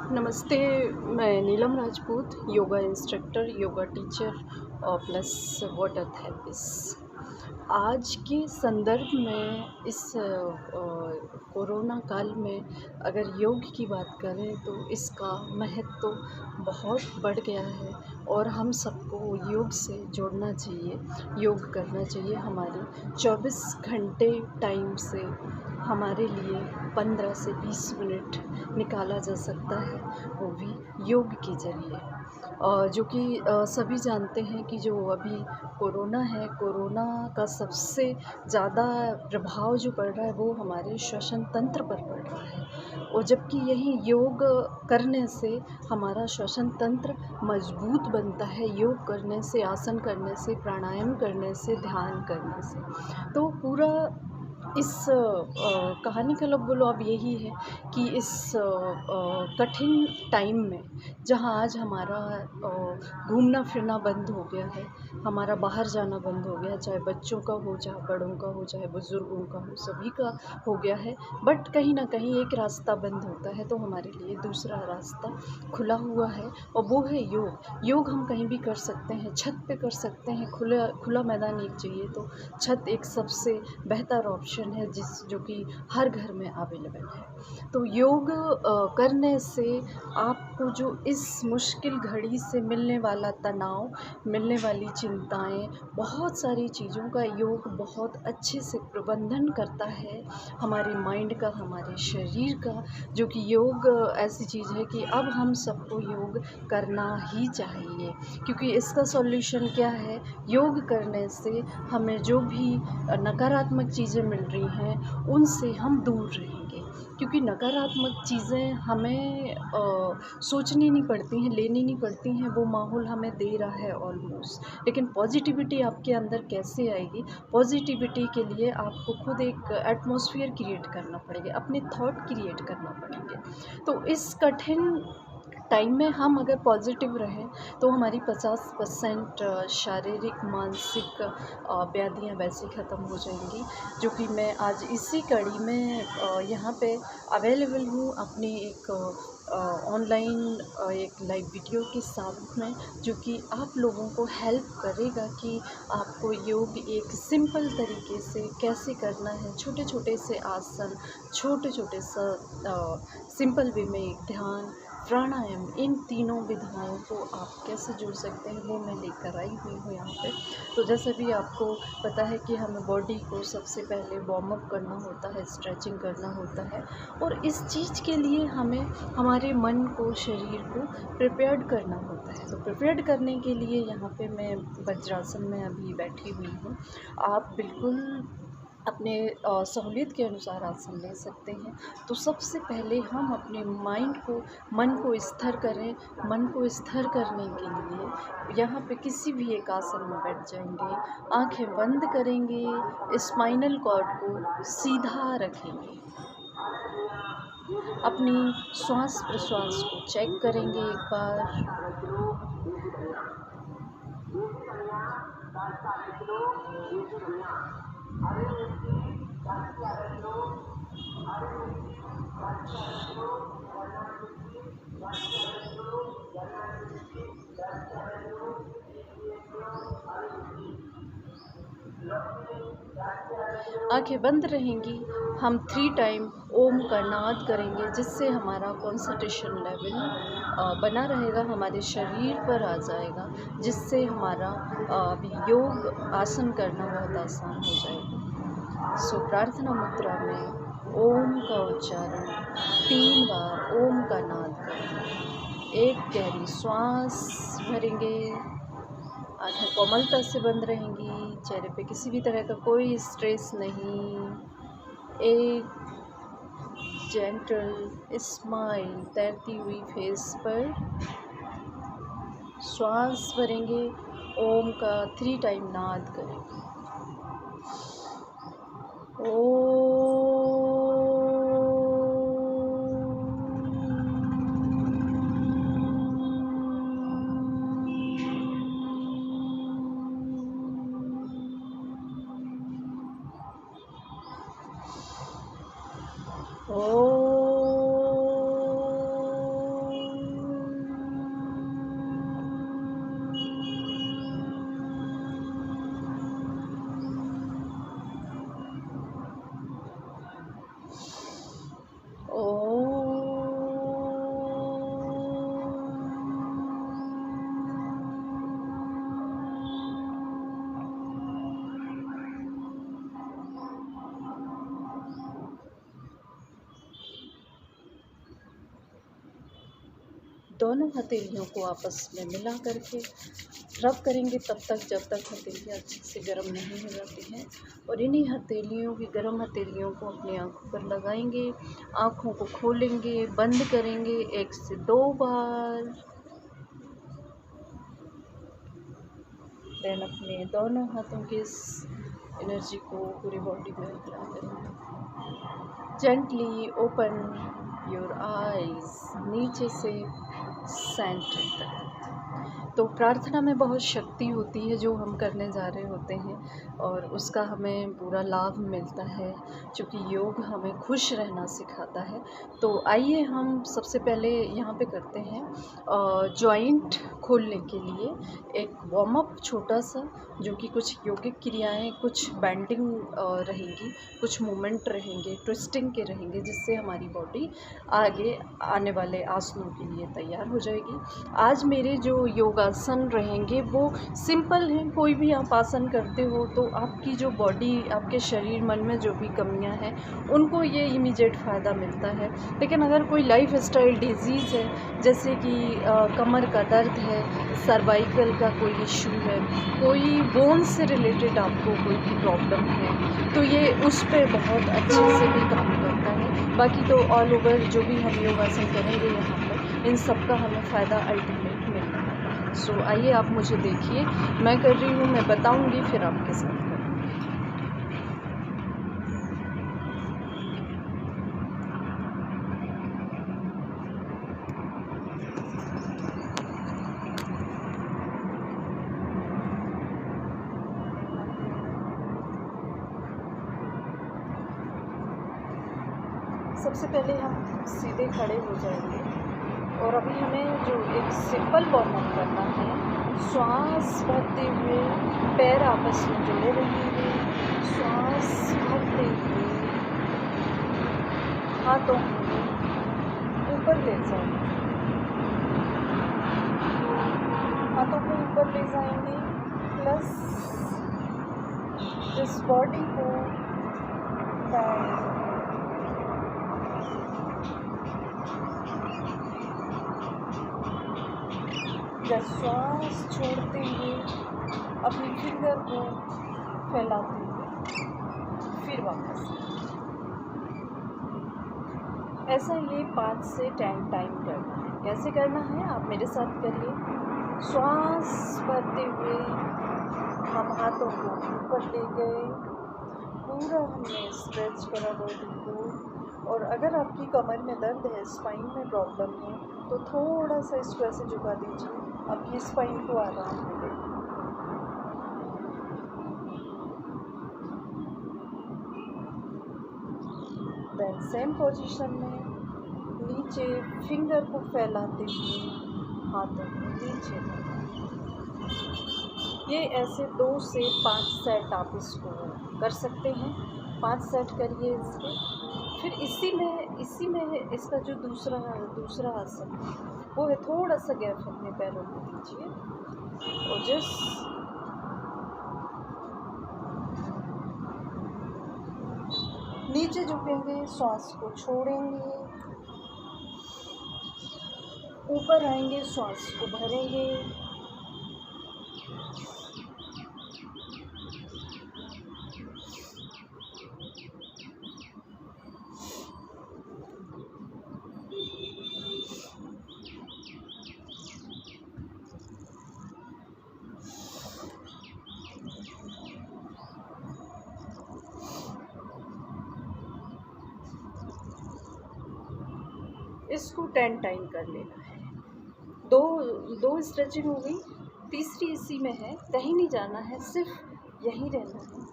नमस्ते। मैं नीलम Rajput, yoga instructor, yoga teacher और प्लस वाटर थेरेपिस्ट। आज के संदर्भ में इस कोरोना काल में अगर योग की बात करें तो इसका महत्व तो बहुत बढ़ गया है और हम सबको योग से जुड़ना चाहिए, योग करना चाहिए। हमारे 24 घंटे टाइम से हमारे लिए 15 से 20 मिनट निकाला जा सकता है, वो भी योग के ज़रिए। जो कि सभी जानते हैं कि जो अभी कोरोना है, कोरोना का सबसे ज़्यादा प्रभाव जो पड़ रहा है वो हमारे श्वसन तंत्र पर पड़ रहा है, और जबकि यही योग करने से हमारा श्वसन तंत्र मजबूत बनता है। योग करने से, आसन करने से, प्राणायाम करने से, ध्यान करने से, तो पूरा इस कहानी का मतलब बोलो अब यही है कि इस कठिन टाइम में जहाँ आज हमारा घूमना फिरना बंद हो गया है, हमारा बाहर जाना बंद हो गया, चाहे बच्चों का हो, चाहे बड़ों का हो, चाहे बुज़ुर्गों का हो, सभी का हो गया है। बट कहीं न कहीं एक रास्ता बंद होता है तो हमारे लिए दूसरा रास्ता खुला हुआ है, और वो है योग। योग हम कहीं भी कर सकते हैं, छत पे कर सकते हैं, खुला खुला मैदान एक चाहिए तो छत एक सबसे बेहतर ऑप्शन है जो कि हर घर में अवेलेबल है। तो योग करने से आपको जो इस मुश्किल घड़ी से मिलने वाला तनाव, मिलने वाली चिंताएँ, बहुत सारी चीज़ों का योग बहुत अच्छे से प्रबंधन करता है, हमारे माइंड का, हमारे शरीर का। जो कि योग ऐसी चीज़ है कि अब हम सबको योग करना ही चाहिए, क्योंकि इसका सॉल्यूशन क्या है? योग करने से हमें जो भी नकारात्मक चीज़ें मिल रही हैं उनसे हम दूर रहेंगे, क्योंकि नकारात्मक चीज़ें हमें सोचनी नहीं पड़ती हैं, लेनी नहीं पड़ती हैं, वो माहौल हमें दे रहा है ऑलमोस्ट। लेकिन पॉजिटिविटी आपके अंदर कैसे आएगी? पॉजिटिविटी के लिए आपको खुद एक एटमॉस्फेयर क्रिएट करना पड़ेगा, अपने थॉट क्रिएट करना पड़ेंगे। तो इस कठिन टाइम में हम अगर पॉजिटिव रहें तो हमारी 50% शारीरिक, मानसिक व्याधियाँ वैसे ख़त्म हो जाएँगी, जो कि मैं आज इसी कड़ी में यहाँ पे अवेलेबल हूँ अपनी एक ऑनलाइन एक लाइव वीडियो के साथ में, जो कि आप लोगों को हेल्प करेगा कि आपको योग एक सिंपल तरीके से कैसे करना है। छोटे-छोटे से आसन, छोटे-छोटे सिंपल वे में एक ध्यान, प्राणायाम, इन तीनों विधाओं को आप कैसे जुड़ सकते हैं वो मैं लेकर आई हुई हूँ यहाँ पे। तो जैसे भी आपको पता है कि हमें बॉडी को सबसे पहले वार्म अप करना होता है, स्ट्रेचिंग करना होता है, और इस चीज़ के लिए हमें हमारे मन को, शरीर को प्रिपेयर्ड करना होता है। तो प्रिपेयर्ड करने के लिए यहाँ पे मैं वज्रासन में अभी बैठी हुई हूँ। आप बिल्कुल अपने सहूलियत के अनुसार आसन ले सकते हैं। तो सबसे पहले हम अपने मन को स्थिर करें। मन को स्थिर करने के लिए यहाँ पे किसी भी एक आसन में बैठ जाएंगे, आंखें बंद करेंगे, स्पाइनल कॉर्ड को सीधा रखेंगे, अपनी श्वास प्रश्वास को चेक करेंगे एक बार। आंखें बंद रहेंगी। हम 3 टाइम ओम का नाद करेंगे, जिससे हमारा कंसंट्रेशन लेवल बना रहेगा, हमारे शरीर पर आ जाएगा, जिससे हमारा अभी योग आसन करना बहुत आसान हो जाएगा। सो प्रार्थना मुद्रा में ओम का उच्चारण 3 बार ओम का नाद करेंगे। एक गहरी श्वास भरेंगे, आँखें कोमलता से बंद रहेंगी, चेहरे पे किसी भी तरह का कोई स्ट्रेस नहीं। एक जेंटल स्माइल तैरती हुई फेस पर। श्वास भरेंगे, ओम का 3 टाइम नाद करेंगे। दोनों हथेलियों को आपस में मिला करके रब करेंगे तब तक जब तक हथेलियाँ अच्छे से गर्म नहीं हो जाती हैं। और इन्हीं हथेलियों की गर्म हथेलियों को अपनी आँखों पर लगाएंगे, आँखों को खोलेंगे, बंद करेंगे 1 से 2 बार। देन अपने दोनों हाथों की इस एनर्जी को पूरी बॉडी में अप्लाई करेंगे। जेंटली ओपन योर आईज, नीचे से सेंटर तक। तो प्रार्थना में बहुत शक्ति होती है जो हम करने जा रहे होते हैं, और उसका हमें पूरा लाभ मिलता है, क्योंकि योग हमें खुश रहना सिखाता है। तो आइए हम सबसे पहले यहाँ पे करते हैं जॉइंट खोलने के लिए एक वार्म अप छोटा सा, जो कि कुछ योगिक क्रियाएं, कुछ बैंडिंग रहेंगी, कुछ मूवमेंट रहेंगे, ट्विस्टिंग के रहेंगे, जिससे हमारी बॉडी आगे आने वाले आसनों के लिए तैयार हो जाएगी। आज मेरे जो योगासन रहेंगे वो सिंपल हैं। कोई भी आप आसन करते हो तो आपकी जो बॉडी, आपके शरीर मन में जो भी कमियां हैं उनको ये इमीडिएट फ़ायदा मिलता है। लेकिन अगर कोई लाइफ स्टाइल डिजीज़ है, जैसे कि कमर का दर्द है, सर्वाइकल का कोई इशू है, कोई बोन से रिलेटेड आपको कोई भी प्रॉब्लम है, तो ये उस पर बहुत अच्छे से भी काम करता है। बाकी तो ऑल ओवर जो भी हम योगासन करेंगे यहाँ पर, इन सब का हमें फ़ायदा अल्टीमेट मिलता है। सो आइए आप मुझे देखिए, मैं कर रही हूँ, मैं बताऊँगी, फिर आपके साथ करूँगी। सबसे पहले हम सीधे खड़े हो जाएंगे, और अभी हमें जो एक सिंपल वार्म अप करना है, श्वास भरते हुए पैर आपस में जुड़े रहेंगे, श्वास भरते हुए हाथों को ऊपर ले जाएंगे, हाथों को ऊपर ले जाएंगे, प्लस इस बॉडी को जब श्वास छोड़ते हुए अपनी फिंगर को फैलाते हुए फिर वापस। ऐसा ये 5 से 10 टाइम करना है। कैसे करना है आप मेरे साथ करिए। श्वास भरते हुए हम हाथों को ऊपर ले गए, पूरा हमने स्ट्रेच करा बॉडी को। और अगर आपकी कमर में दर्द है, स्पाइन में प्रॉब्लम है, तो थोड़ा सा इसको ऐसे झुका दीजिए, आपकी स्पाइन को आराम मिलेगा। देन सेम पोजीशन में नीचे फिंगर को फैलाते हुए हाथों को नीचे ये ऐसे 2 से 5 सेट आप इसको कर सकते हैं। 5 सेट करिए इसके। फिर इसी में इसका जो दूसरा आसन है वो है, थोड़ा सा गैप अपने पैरों को दीजिए, और जस्ट नीचे झुकेंगे, श्वास को छोड़ेंगे, ऊपर आएंगे, श्वास को भरेंगे, इसको 10 टाइम कर लेना है। दो स्ट्रेचिंग हो गई, तीसरी इसी में है, कहीं नहीं जाना है, सिर्फ यहीं रहना है।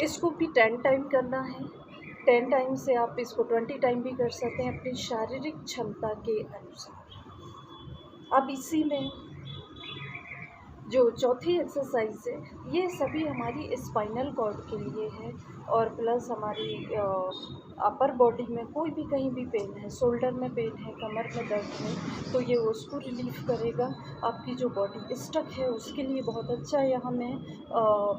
इसको भी 10 टाइम करना है। 10 टाइम से आप इसको 20 टाइम भी कर सकते हैं, अपनी शारीरिक क्षमता के अनुसार। अब इसी में जो चौथी एक्सरसाइज है ये सभी हमारी स्पाइनल कॉर्ड के लिए है और प्लस हमारी अपर बॉडी में कोई भी कहीं भी पेन है, शोल्डर में पेन है, कमर में दर्द है, तो ये उसको रिलीफ करेगा। आपकी जो बॉडी स्टक है उसके लिए बहुत अच्छा है। यहाँ मैं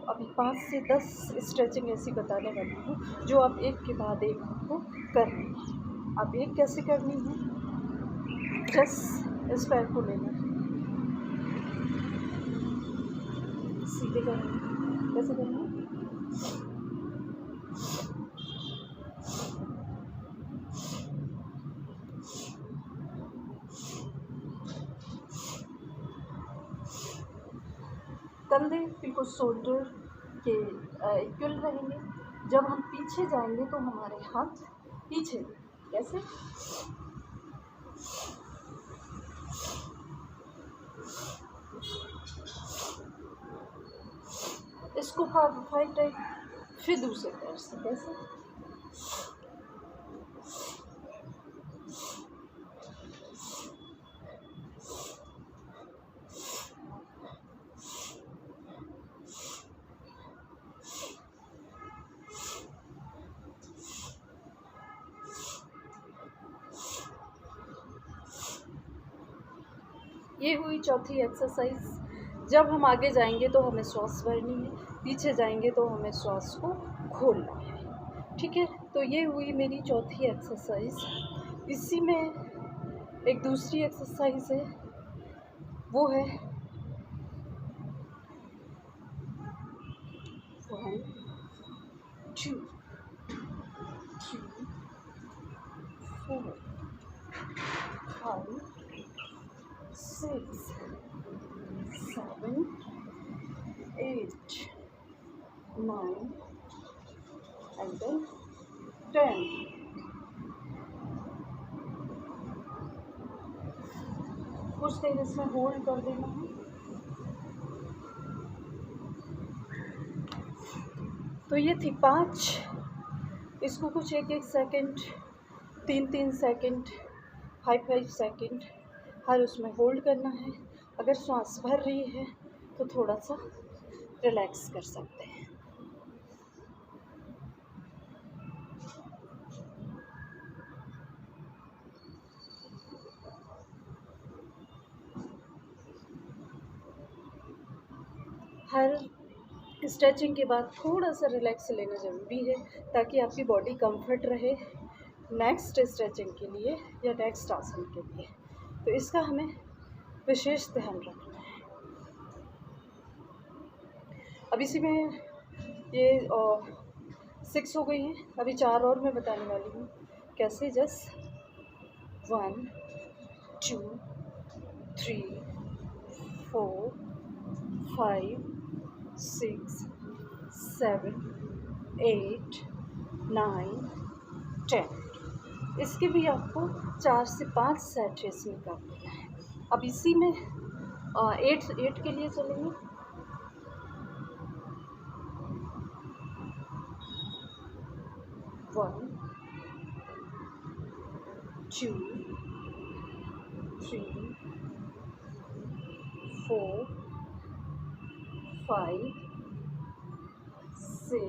अभी 5 से 10 स्ट्रेचिंग ऐसी बताने वाली हूँ जो आप एक के बाद एक आपको करनी है। अब एक कैसे करनी है, जस्ट इस पैर को लेना है, सीधे करना है। कैसे करना है, कंधे बिल्कुल शोल्डर के इक्वल रहेंगे। जब हम पीछे जाएंगे तो हमारे हाथ पीछे, कैसे, इसको 5 टाइम, फिर दूसरे पैर से, कैसे, ये हुई चौथी एक्सरसाइज। जब हम आगे जाएंगे तो हमें श्वास भरनी है, पीछे जाएंगे तो हमें श्वास को खोलना है। ठीक है, तो ये हुई मेरी चौथी एक्सरसाइज। इसी में एक दूसरी एक्सरसाइज है, वो है 1 2 3 4 5 6 7 8 9 and then 10। कुछ देर इसमें होल्ड कर देना है। तो ये थी 5, इसको कुछ 1-1 सेकेंड, 3-3 सेकेंड, 5-5 सेकेंड हर उसमें होल्ड करना है। अगर सांस भर रही है तो थोड़ा सा रिलैक्स कर सकते हैं। हर स्ट्रेचिंग के बाद थोड़ा सा रिलैक्स लेना ज़रूरी है ताकि आपकी बॉडी कंफर्ट रहे नेक्स्ट स्ट्रेचिंग के लिए या नेक्स्ट आसन के लिए। तो इसका हमें विशेष ध्यान रखना है। अब इसी में ये 6 हो गई हैं, अभी 4 और मैं बताने वाली हूँ कैसे। जस्ट 1 2 3 4 5 6 7 8 9 10। इसके भी आपको 4 से 5 सेट इसमें कर देना है। अब इसी में 8 के लिए चलेंगे। 1 2 3 4 5 6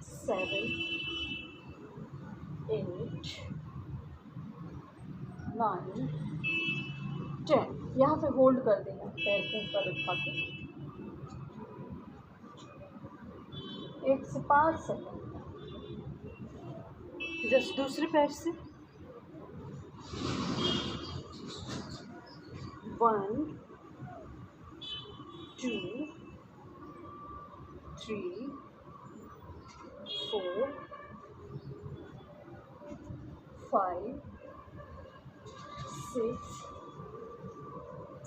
7 8 9 10। यहाँ पे होल्ड कर देना, पैर को ऊपर उठा के 1 से 5 सेकंड। जस्ट दूसरे पैर से 1 2 3 4 5 6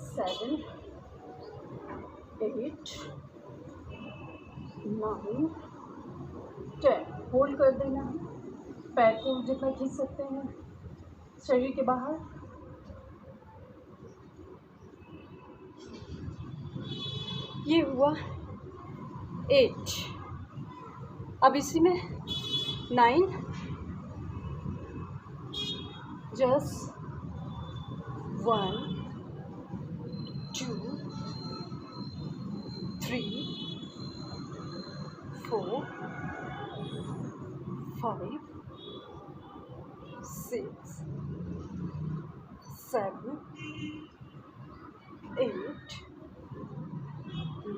7 8 9 10। होल्ड कर देना है, पैर को जितना खींच सकते हैं शरीर के बाहर। ये हुआ 8। अब इसी में 9, जस्ट 1 5 6 7 8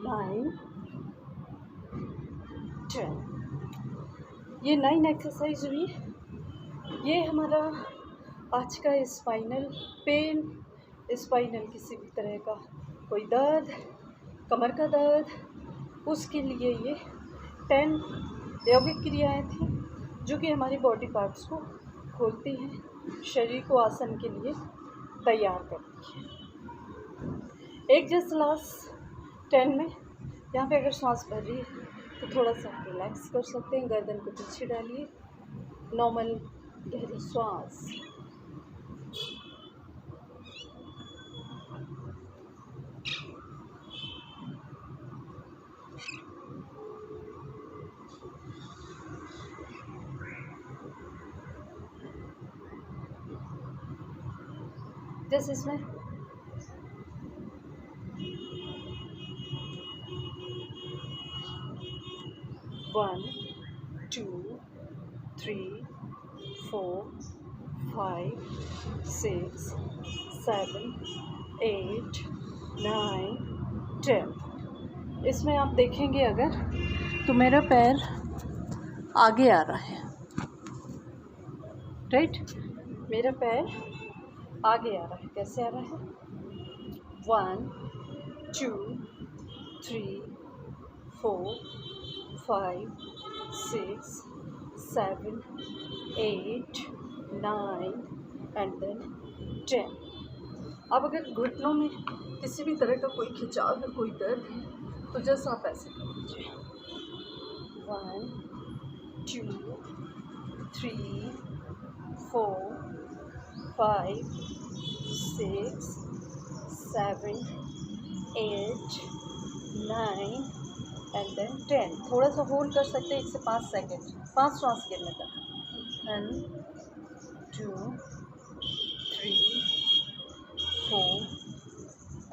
9 10। ये 9 एक्सरसाइज हुई। ये हमारा आज का स्पाइनल पेन, स्पाइनल किसी भी तरह का कोई दर्द, कमर का दर्द, उसके लिए ये 10 यौगिक क्रियाएं थी जो कि हमारी बॉडी पार्ट्स को खोलती हैं, शरीर को आसन के लिए तैयार करती है। एक जस्ट लास्ट 10 में यहाँ पे अगर सांस भर रही है तो थोड़ा सा रिलैक्स कर सकते हैं, गर्दन को पीछे डालिए, नॉर्मल गहरी सांस। जैसे इसमें 1 2 3 4 5 6 7 8 9 10। इसमें आप देखेंगे अगर तो मेरा पैर आगे आ रहा है, राइट। मेरा पैर आगे आ रहा है। कैसे आ रहा है? 1 2 3 4 5 6 7 8 9 एंड देन 10। अब अगर घुटनों में किसी भी तरह का कोई खिंचाव है, कोई दर्द है, तो जस्ट आप ऐसे कर लीजिए। 1 2 3 4 5 6 7 8 9 एंड देन 10। थोड़ा सा होल्ड कर सकते हैं 1 से 5 सेकेंड, 5 श्वास गिरने तक। 1 2 3 4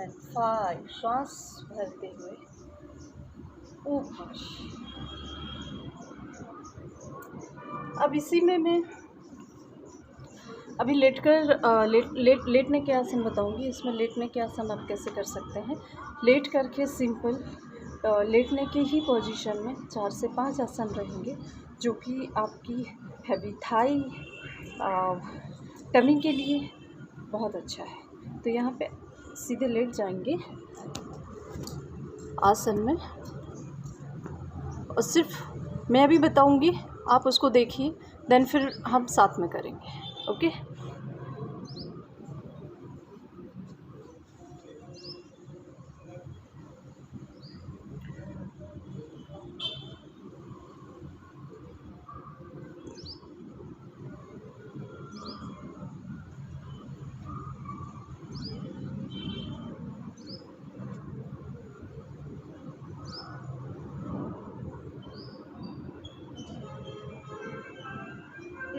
एंड 5। श्वास भरते हुए ऊपर। अब इसी में मैं अभी लेटने के आसन बताऊंगी। इसमें लेटने के आसन आप कैसे कर सकते हैं। लेट करके सिंपल लेटने की ही पोजीशन में 4 से 5 आसन रहेंगे, जो कि आपकी हैवी थाई टमी के लिए बहुत अच्छा है। तो यहाँ पे सीधे लेट जाएंगे आसन में, और सिर्फ मैं अभी बताऊंगी, आप उसको देखिए, देन फिर हम साथ में करेंगे। ओके।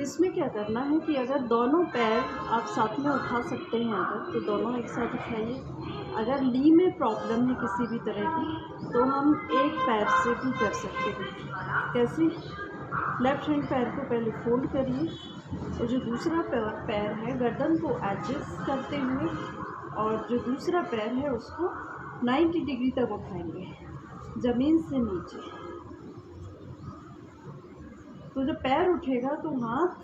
इसमें क्या करना है कि अगर दोनों पैर आप साथ में उठा सकते हैं अगर, तो दोनों एक साथ उठाइए। अगर नी में प्रॉब्लम है किसी भी तरह की, तो हम एक पैर से भी कर सकते हैं। कैसे? लेफ्ट हैंड पैर को पहले फोल्ड करिए, और जो दूसरा पैर है गर्दन को एडजस्ट करते हुए, और जो दूसरा पैर है उसको 90 डिग्री तक उठाएंगे ज़मीन से नीचे। तो जब पैर उठेगा तो हाथ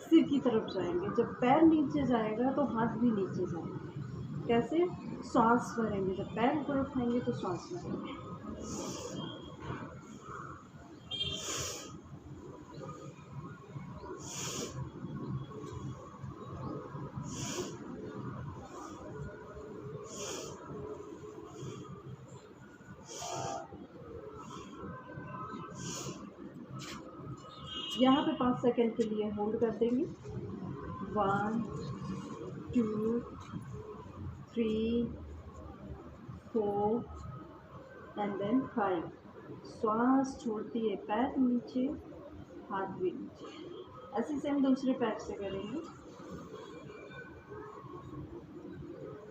सिर की तरफ जाएंगे, जब पैर नीचे जाएगा तो हाथ भी नीचे जाएंगे। कैसे? सांस भरेंगे। जब पैर ऊपर उठाएंगे तो सांस भरेंगे। यहाँ पे 5 सेकेंड के लिए होल्ड कर देंगे। 1 2 3 4 एंड देन 5। श्वास छोड़ती है, पैर नीचे, हाथ भी नीचे। ऐसे सेम दूसरे पैर से करेंगे।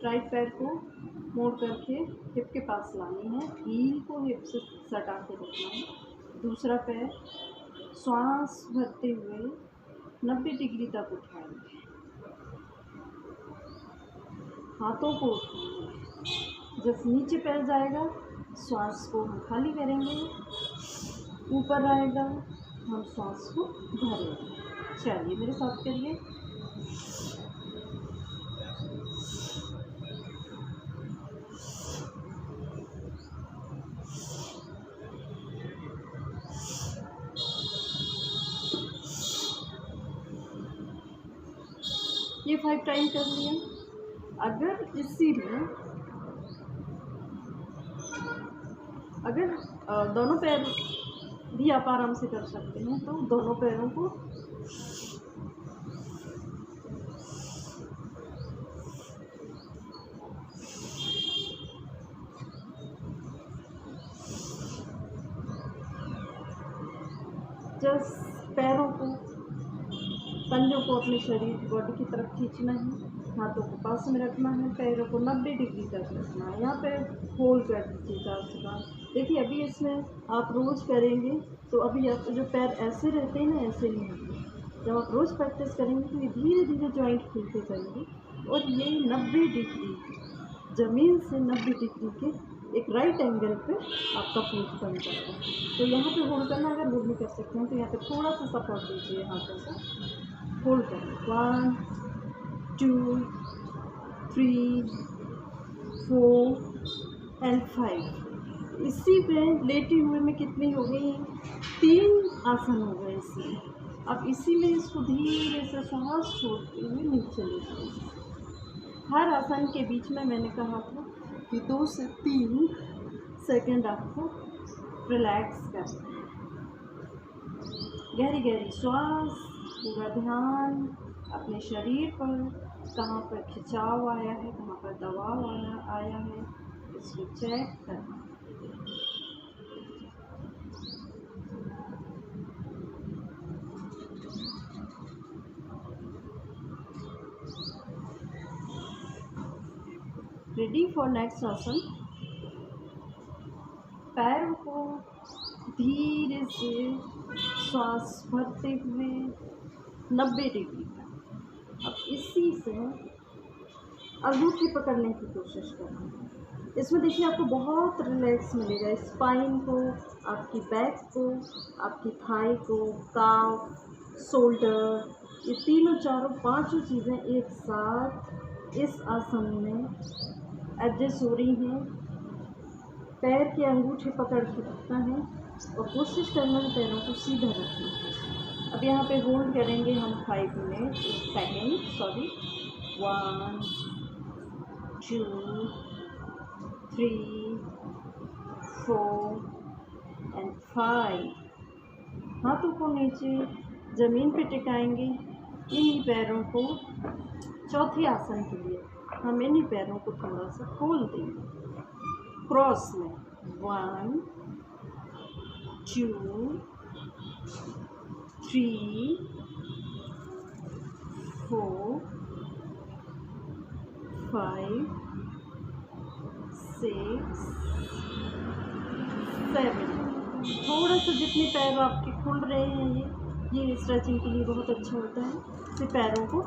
राइट पैर को मोड़ करके हिप के पास लानी है, हील को हिप से सटा के रखना है। दूसरा पैर श्वास भरते हुए 90 डिग्री तक उठाएंगे। हाथों को उठाएंगे। जब नीचे पैर जाएगा श्वास को हम खाली करेंगे, ऊपर आएगा हम श्वास को भरेंगे। चलिए मेरे साथ करिए। ये 5 टाइम कर लिया। अगर इसी में दोनों पैर भी आप आराम से कर सकते हैं, तो दोनों पैरों को जस्ट पैरों को, पंजों को अपने शरीर बॉडी की तरफ खींचना है, हाथों को पास में रखना है, पैरों को 90 डिग्री तक रखना है। यहाँ पे होल्ड कर दीजिए 4 से 5। देखिए अभी इसमें आप रोज़ करेंगे तो अभी आप जो पैर ऐसे रहते हैं ना, ऐसे नहीं होंगे। जब आप रोज़ प्रैक्टिस करेंगे तो ये धीरे धीरे जॉइंट खुलते जाएंगे और ये 90 डिग्री ज़मीन से 90 डिग्री के एक राइट एंगल पे आपका पीठ बन जाएगा। तो यहाँ पे होल्ड करना, अगर होल्ड नहीं कर सकते हैं तो यहाँ पे थोड़ा सा सपोर्ट दीजिए हाथों को। होल्ड करें 1 2 3 4 एंड 5। इसी में लेटे हुए में कितनी हो गई? 3 आसन हो गए इसमें। अब इसी में इसको धीरे से सांस छोड़ते हुए नीचे लेते हैं। हर आसन के बीच में मैंने कहा था कि 2 से 3 सेकंड आपको रिलैक्स करना है। गहरी गहरी श्वास, पूरा ध्यान अपने शरीर पर, कहाँ पर खिंचाव आया है, कहाँ पर दबाव आया है, इसको चेक करना। रेडी फॉर नेक्स्ट आसन। पैरों को धीरे से श्वास भरते हुए 90 डिग्री तक। अब इसी से अंगूठी पकड़ने की कोशिश करना। इसमें देखिए आपको बहुत रिलैक्स मिलेगा। स्पाइन को, आपकी बैक को, आपकी थाई को, काफ, शोल्डर, ये तीनों चारों पांचों चीज़ें एक साथ इस आसन में एडजस्ट हो रही हैं। पैर के अंगूठे पकड़ के रखना है और कोशिश करना है पैरों को सीधा रखना। अब यहाँ पे होल्ड करेंगे हम 5 सेकेंड 1 2 3 4 एंड 5। हाथों को नीचे ज़मीन पे टिकाएंगे। इन्हीं पैरों को चौथे आसन के लिए हम इन्हीं पैरों को थोड़ा सा खोल देंगे क्रॉस में। 1 2 3 4 5 6 7। थोड़ा सा जितने पैर आपके खुल रहे हैं, ये स्ट्रेचिंग के लिए बहुत अच्छा होता है। फिर पैरों को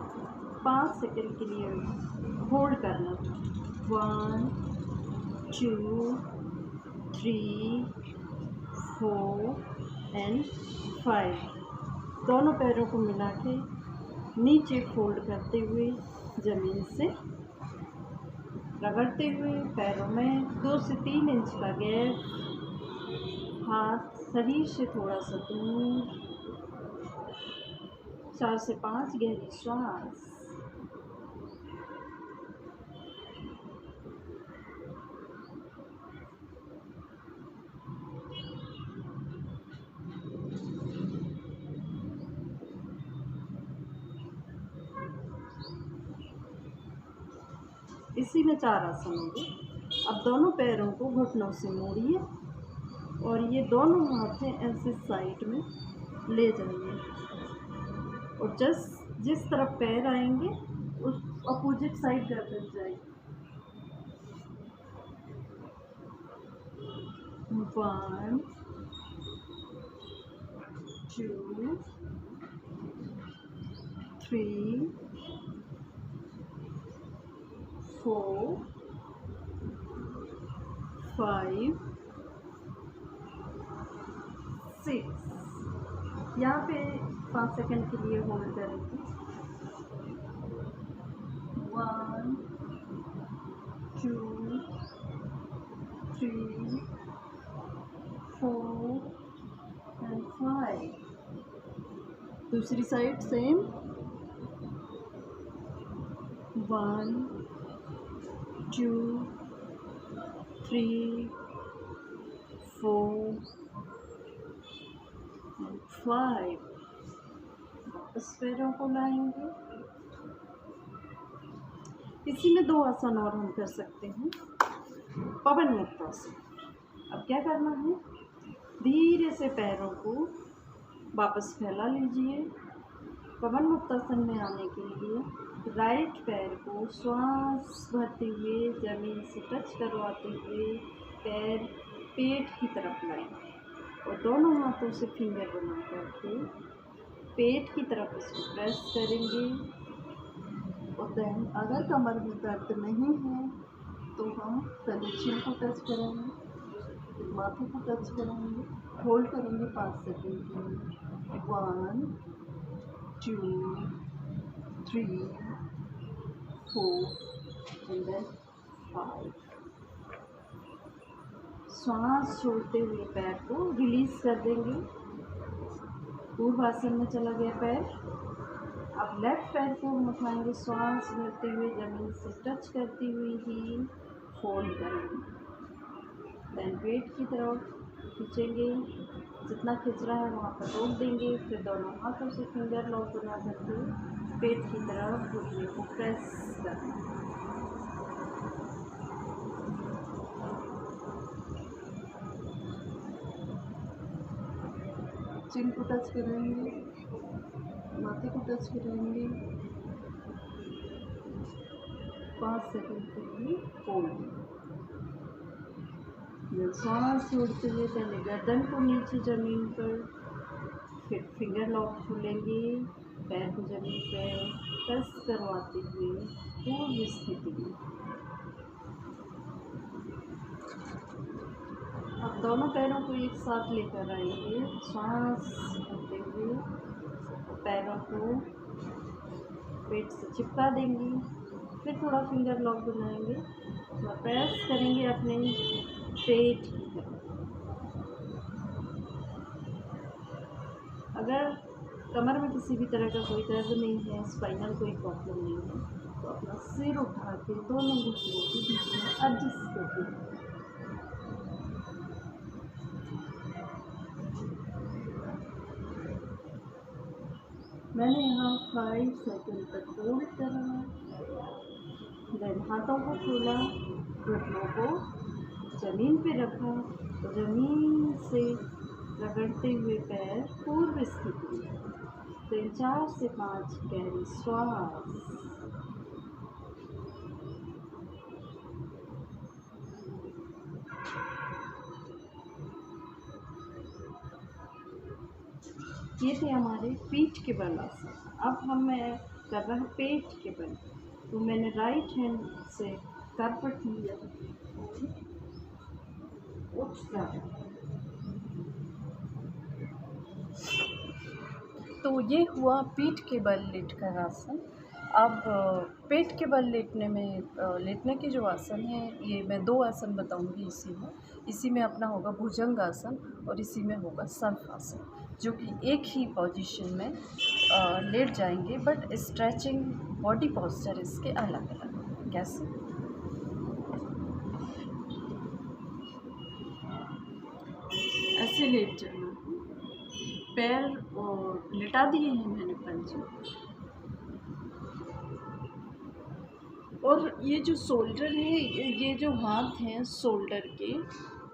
5 सेकंड के लिए होल्ड करना। 1 2 3 4 एंड 5। दोनों पैरों को मिला के नीचे फोल्ड करते हुए ज़मीन से रगड़ते हुए पैरों में 2 से 3 इंच का गैप, हाथ शरीर से थोड़ा सा दूर। 4 से 5 गहरी श्वास। इसी में 4 आसन होंगे। अब दोनों पैरों को घुटनों से मोड़िए और ये दोनों हाथें ऐसे साइड में ले जाइए और जिस तरफ पैर आएंगे उस अपोजिट साइड गर्दन जाएगी। 1 2 3 4 5 6। यहाँ पे 5 सेकंड के लिए होल्ड करेंगे। 1 2 3 4 and 5। दूसरी साइड सेम। 1 2 3 4 and 5। वापस पैरों को लाएंगे। इसी में 2 आसन और हम कर सकते हैं। पवन मुक्तासन। अब क्या करना है, धीरे से पैरों को वापस फैला लीजिए। पवन मुक्तासन में आने के लिए राइट पैर को श्वास भरते हुए ज़मीन से टच करवाते हुए पैर पेट की तरफ लाएं और दोनों हाथों से फिंगर बना करके पेट की तरफ इसको प्रेस करेंगे। और देन अगर कमर में दर्द नहीं है तो हम पहले चिन को टच करेंगे, माथे को टच करेंगे, होल्ड करेंगे 5 सेकंड के लिए। 1 2 3 4 and then 5। श्वास छोड़ते हुए पैर को रिलीज कर देंगे। पूर्वासन में चला गया पैर। अब लेफ्ट पैर को हम उठाएंगे, श्वास भरते हुए जमीन से टच करती हुई ही फोल्ड करेंगे। देन पेट की तरफ खींचेंगे, जितना खींच रहा है वहाँ पर रोक देंगे। फिर दोनों हाथों से फिंगर लॉक बना करके पेट की तरफ घुटने को प्रेस करना। चिन को टच करेंगे, माथे को टच करेंगे, 5 सेकंड के लिए होल्ड। श्वास छोड़ते हुए पहले गर्दन को नीचे ज़मीन पर, फिर फिंगर लॉक खोलेंगे, पैर को ज़मीन पर प्रेस करवाते हुए पूर्व स्थिति में। अब दोनों पैरों को एक साथ लेकर आएंगे, श्वास करते हुए पैरों को पेट से चिपका देंगे। फिर थोड़ा फिंगर लॉक बनाएंगे और प्रेस करेंगे अपने पेट की तरफ। अगर कमर में किसी भी तरह का कोई दर्द नहीं है, स्पाइनल कोई प्रॉब्लम नहीं है, तो अपना सिर उठा के दोनों घुटनों के बीच में एडजस्ट करके मैंने यहाँ 5 सेकंड तक होल्ड करा। देन हाथों को खोला, घुटनों को ज़मीन पे रखा, ज़मीन से रगड़ते हुए पैर पूर्व स्थिति में। देन 4 से 5 गहरी श्वास। ये थे हमारे पीठ के बल आसन। अब हम कर रहे हैं पेट के बल। तो मैंने राइट हैंड से करपट लिया, उठ जाए। तो ये हुआ पीठ के बल लेटकर आसन। अब पेट के बल लेटने के जो आसन है, ये मैं 2 आसन बताऊंगी इसी में अपना होगा भुजंग आसन और इसी में होगा सर्प आसन, जो कि एक ही पोजीशन में लेट जाएंगे, बट स्ट्रेचिंग बॉडी पोस्चर इसके अलग अलग। कैसे? ऐसे लेट जाना, पैर लिटा दिए हैं मैंने पंजे, और ये जो शोल्डर है, ये जो हाथ हैं शोल्डर के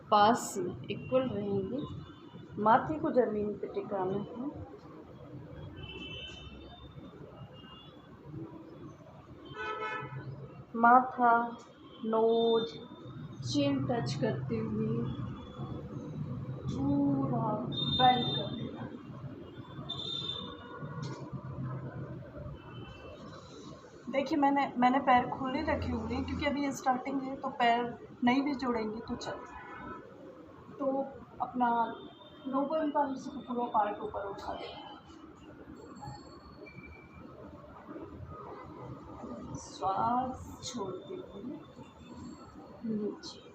पास में इक्वल रहेंगे। माथे को ज़मीन पे टिकाना है। माथा, नोज, चिन टच करते हुए पूरा बेंड कर देना। देखिए मैंने पैर खोले रखे हुए हैं क्योंकि अभी स्टार्टिंग है, तो पैर नहीं भी जोड़ेंगे तो चल। तो अपना नोबल का से पूरा पार्ट ऊपर उठा दें। श्वास छोड़ते हुए नीचे।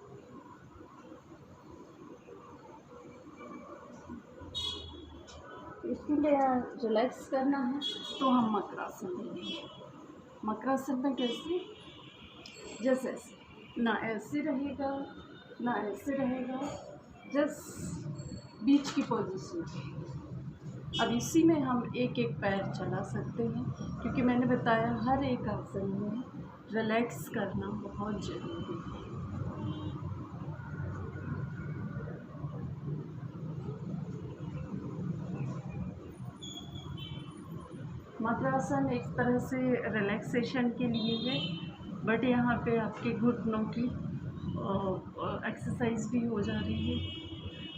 इसीलिए रिलैक्स करना है तो हम मकरासन लेंगे। मकरासन में कैसे, जैसे ऐसे, ना ऐसे रहेगा ना ऐसे रहेगा, जस्ट बीच की पोजीशन पे। अब इसी में हम एक एक पैर चला सकते हैं क्योंकि मैंने बताया हर एक आसन में रिलैक्स करना बहुत ज़रूरी है। मकरासन एक तरह से रिलैक्सेशन के लिए है, बट यहाँ पे आपके घुटनों की एक्सरसाइज भी हो जा रही है।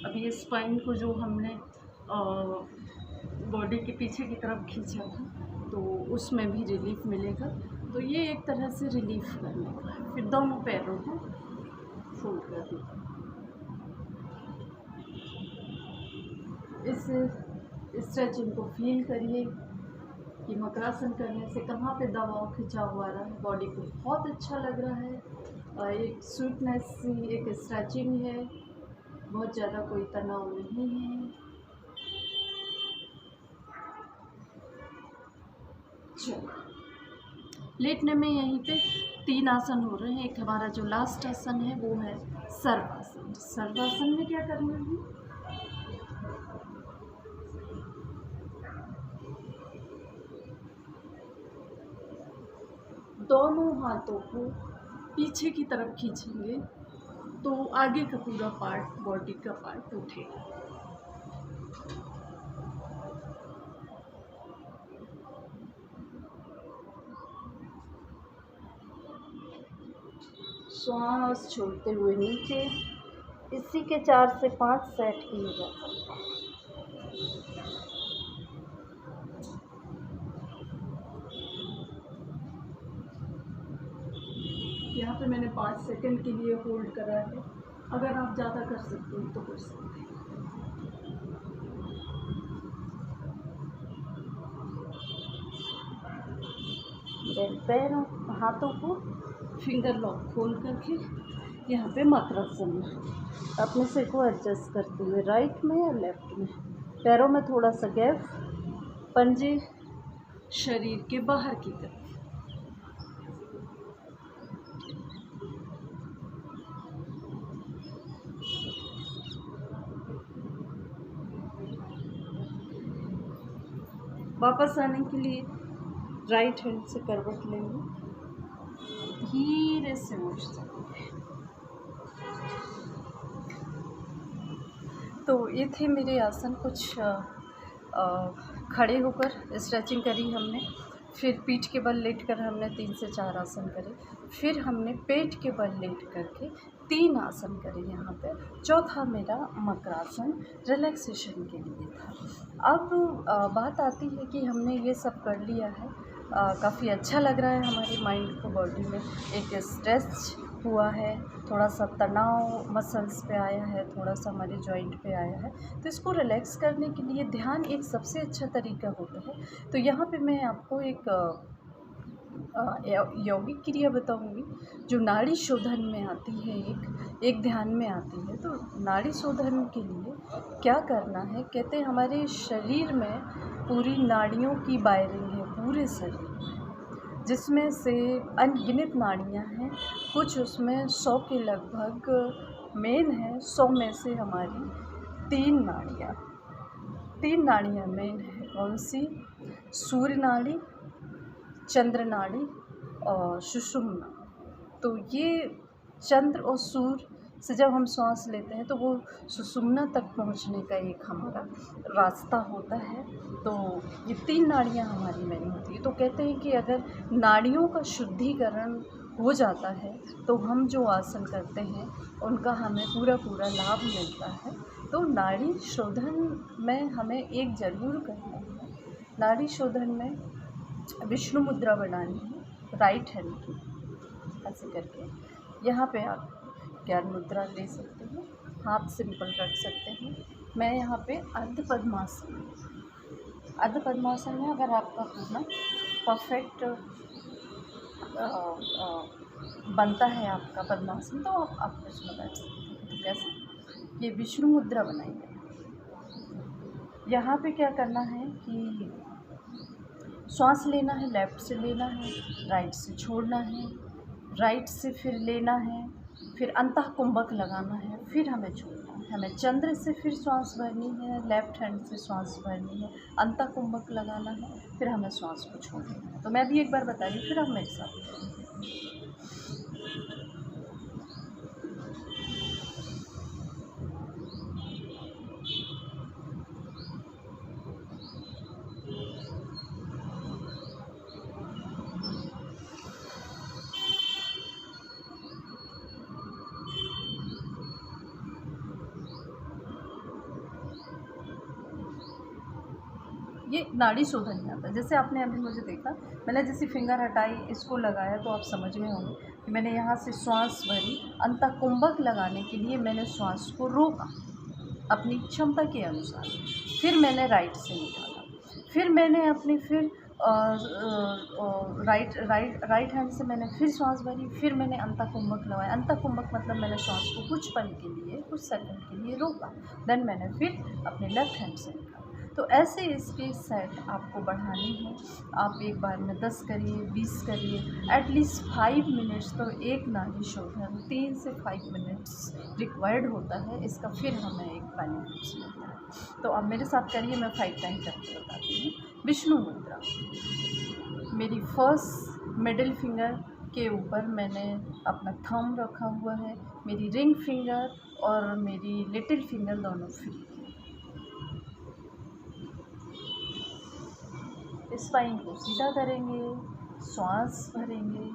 अब ये स्पाइन को जो हमने बॉडी के पीछे की तरफ खींचा था तो उसमें भी रिलीफ मिलेगा। तो ये एक तरह से रिलीफ करने का है। फिर दोनों पैरों को फोल्ड कर दें। इस स्ट्रेचिंग को फील करिए कि मकरासन करने से कहाँ पे दबाव खिंचा हुआ रहा है, बॉडी को बहुत अच्छा लग रहा है। एक स्वीटनेस सी एक स्ट्रेचिंग है, बहुत ज़्यादा कोई तनाव नहीं है। चलो, लेटने में यहीं पे 3 आसन हो रहे हैं। एक हमारा जो लास्ट आसन है वो है सर्वासन। सर्वासन में क्या करना है, दोनों हाथों को पीछे की तरफ खींचेंगे तो आगे का पूरा पार्ट, बॉडी का पार्ट उठेगा। श्वास छोड़ते हुए नीचे। इसी के 4 से 5 सेट किए जा सकते हैं। यहाँ पे मैंने 5 सेकंड के लिए होल्ड करा है। अगर आप ज़्यादा कर सकते हैं तो कर सकते हैं। पैरों हाथों को फिंगर लॉक खोल करके यहाँ पे मकरासन में अपने सिर को एडजस्ट करते हुए राइट में या लेफ्ट में, पैरों में थोड़ा सा गैप, पंजे शरीर के बाहर की तरफ। वापस आने के लिए राइट हैंड से करवट लेंगे, धीरे से उठ सकते हैं। तो ये थे मेरे आसन। कुछ खड़े होकर स्ट्रेचिंग करी हमने, फिर पीठ के बल लेट कर हमने 3 से 4 आसन करे, फिर हमने पेट के बल लेट करके 3 आसन करे यहाँ पे। चौथा मेरा मकरासन रिलैक्सेशन के लिए था। अब बात आती है कि हमने ये सब कर लिया है, काफ़ी अच्छा लग रहा है हमारी माइंड को, बॉडी में एक स्ट्रेच हुआ है, थोड़ा सा तनाव मसल्स पे आया है, थोड़ा सा हमारे जॉइंट पे आया है। तो इसको रिलैक्स करने के लिए ध्यान एक सबसे अच्छा तरीका होता है। तो यहाँ पे मैं आपको एक यौगिक क्रिया बताऊंगी जो नाड़ी शोधन में आती है, एक ध्यान में आती है। तो नाड़ी शोधन के लिए क्या करना है, कहते हैं हमारे शरीर में पूरी नाड़ियों की वायरिंग है पूरे शरीर में, जिसमें से अनगिनत नाड़ियाँ हैं। कुछ उसमें 100 के लगभग मेन है। 100 में से हमारी 3 नाड़ियाँ मेन है। कौन सी? सूर्य नाड़ी, चंद्र नाड़ी और सुषुम्ना। तो ये चंद्र और सूर्य से जब हम श्वास लेते हैं तो वो सुषुम्ना तक पहुंचने का एक हमारा रास्ता होता है। तो ये 3 नाड़ियाँ हमारी मेन होती है। तो कहते हैं कि अगर नाड़ियों का शुद्धिकरण हो जाता है तो हम जो आसन करते हैं उनका हमें पूरा लाभ मिलता है। तो नाड़ी शोधन में हमें एक ज़रूर करना है। नाड़ी शोधन में विष्णु मुद्रा बनानी है। राइट हैंड की ऐसे करके यहाँ पे आप ज्ञान मुद्रा ले सकते हैं, हाथ सिंपल रख सकते हैं। मैं यहाँ पे अर्ध पद्मासन में अगर आपका पूरा परफेक्ट बनता है आपका पद्मासन तो आप इसमें बैठ सकते हैं। तो कैसे, ये विष्णु मुद्रा बनाएंगे। यहाँ पे क्या करना है कि श्वास लेना है, लेफ़्ट से लेना है, राइट से छोड़ना है, राइट से फिर लेना है, फिर अंतः कुंभक लगाना है, फिर हमें छोड़ना है। हमें चंद्र से फिर श्वास भरनी है, लेफ़्ट हैंड से श्वास भरनी है, अंतः कुंभक लगाना है, फिर हमें श्वास को छोड़ना है। तो मैं भी एक बार बता रही हूँ, फिर आप मेरे साथ करेंगे। ये नाड़ी शोधन में आता है। जैसे आपने अभी मुझे देखा, मैंने जैसे फिंगर हटाई, इसको लगाया, तो आप समझ गए होंगे कि मैंने यहाँ से श्वास भरी। अंतः कुंभक लगाने के लिए मैंने श्वास को रोका अपनी क्षमता के अनुसार, फिर मैंने राइट से निकाला, फिर मैंने अपनी फिर राइट हैंड से मैंने फिर श्वास भरी, फिर मैंने अंतः कुंभक लगाया। अंतः कुंभक मतलब मैंने श्वास को कुछ पल के लिए, कुछ सेकंड के लिए रोका, देन मैंने फिर अपने लेफ़्ट हैंड से निकाला। तो ऐसे इसकी सेट आपको बढ़ानी है। आप एक बार में 10 करिए, 20 करिए, एटलीस्ट 5 मिनट्स तो एक नाड़ी शोधन 3 से 5 मिनट्स रिक्वायर्ड होता है इसका, फिर हमें एक बेनिफिट्स मिलता है। तो आप मेरे साथ करिए, मैं 5 टाइम करके बताती हूँ। विष्णु मुद्रा, मेरी फर्स्ट मिडिल फिंगर के ऊपर मैंने अपना थंब रखा हुआ है, मेरी रिंग फिंगर और मेरी लिटिल फिंगर दोनों फ्री। स्पाइन को सीधा करेंगे, श्वास भरेंगे,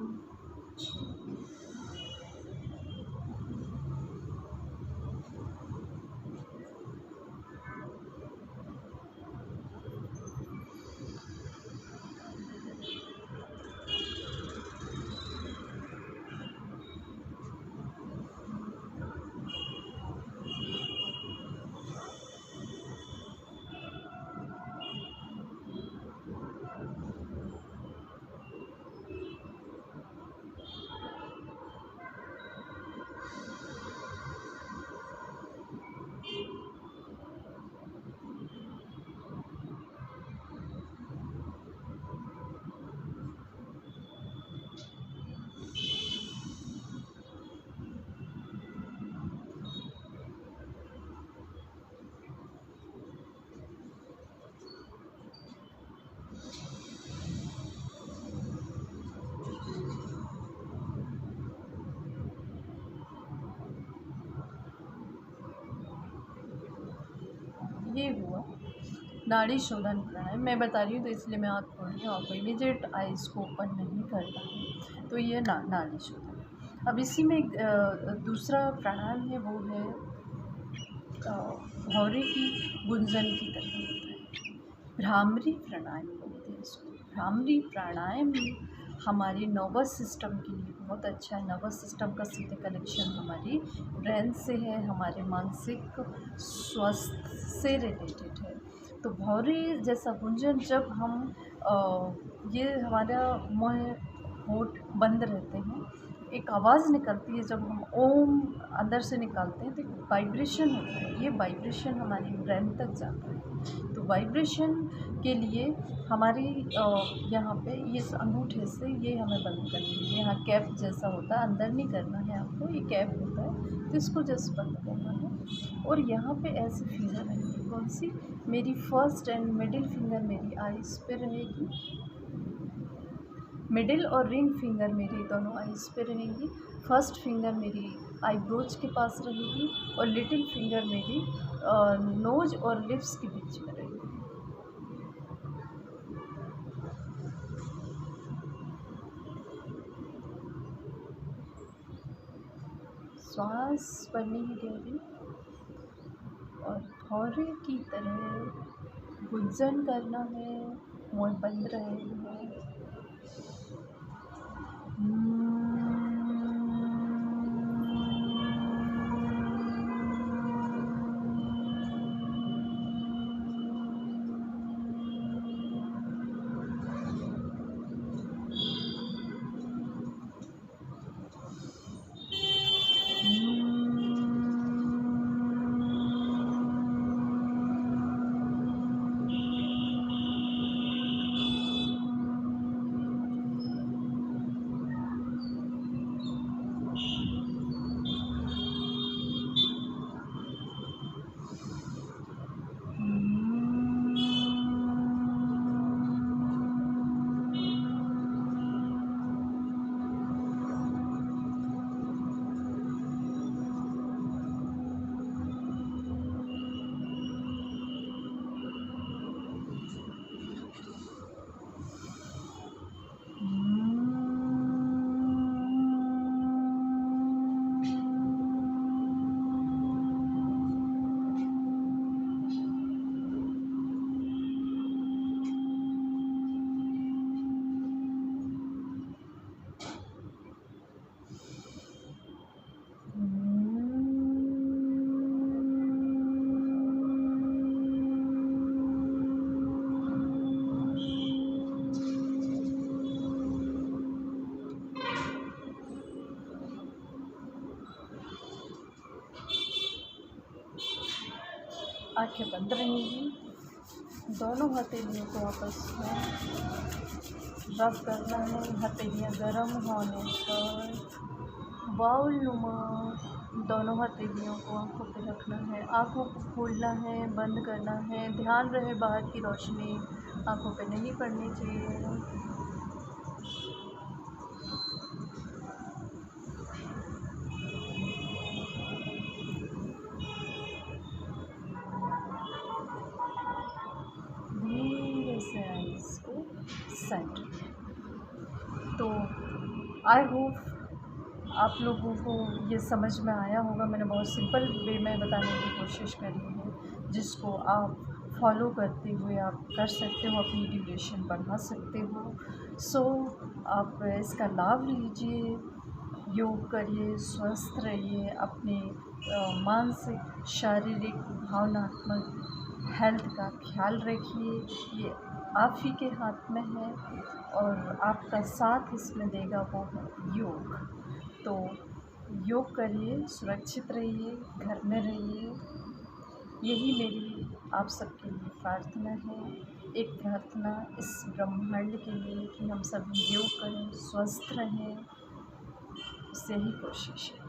ये हुआ नाड़ी शोधन प्राणायाम। मैं बता रही हूँ तो इसलिए मैं आँख खोल रही हूँ, आपको इमीडिएट आइज़ को ओपन नहीं करना है। तो ये नाड़ी शोधन। अब इसी में दूसरा प्राणायाम है, वो है भौरे की गुंजन की तरह होता है, भ्रामरी प्राणायाम बोलते हैं इसको। भ्रामरी प्राणायाम हमारे नर्वस सिस्टम के लिए बहुत अच्छा है। नर्वस सिस्टम का सीधे कनेक्शन हमारी ब्रेन से है, हमारे मानसिक स्वास्थ्य से रिलेटेड है। तो भौरे जैसा गुंजन जब हम ये हमारा मुँह होंठ बंद रहते हैं, एक आवाज़ निकलती है जब हम ओम अंदर से निकालते हैं, तो एक वाइब्रेशन होता है। ये वाइब्रेशन हमारी ब्रेन तक जाता है। तो वाइब्रेशन के लिए हमारी यहाँ पे इस अंगूठे से ये हमें बंद करनी है। यहाँ कैप जैसा होता है, अंदर नहीं करना है आपको, ये कैप होता है, तो इसको जस्ट बंद करना है। और यहाँ पे ऐसे फिंगर रहेंगी, कौन सी, मेरी फर्स्ट एंड मिडिल फिंगर मेरी आइज़ पे रहेगी, मिडिल और रिंग फिंगर मेरी दोनों आइज़ पे रहेंगी, फर्स्ट फिंगर मेरी आईब्रोज के पास रहेगी और लिटिल फिंगर मेरी नोज़ और लिप्स के बीच में रहेगी। श्वास भरनी है गहरी और भौरे की तरह गुंजन करना है, मुँह बंद रहेगा। आँखें बंद रहेंगी। दोनों हथेलियों को आपस में रब करना है। हथेलियाँ गर्म होने पर बाउल नुमा दोनों हथेलियों को आँखों पे रखना है। आँखों को खोलना है, बंद करना है। ध्यान रहे बाहर की रोशनी आँखों पे नहीं पड़नी चाहिए। धीरे से आइज़ को सेट। तो आई होप आप लोगों को ये समझ में आया होगा। मैंने बहुत सिंपल वे में बताने की कोशिश करी है, जिसको आप फॉलो करते हुए आप कर सकते हो, अपनी ड्यूरेशन बढ़ा सकते हो। सो आप इसका लाभ लीजिए, योग करिए, स्वस्थ रहिए, अपने मानसिक, शारीरिक, भावनात्मक हेल्थ का ख्याल रखिए। ये आप ही के हाथ में है और आपका साथ इसमें देगा वो है योग। तो योग करिए, सुरक्षित रहिए, घर में रहिए। यही मेरी आप सबके लिए प्रार्थना है। एक प्रार्थना इस ब्रह्मांड के लिए कि हम सभी योग करें, स्वस्थ रहें, इससे ही कोशिश है।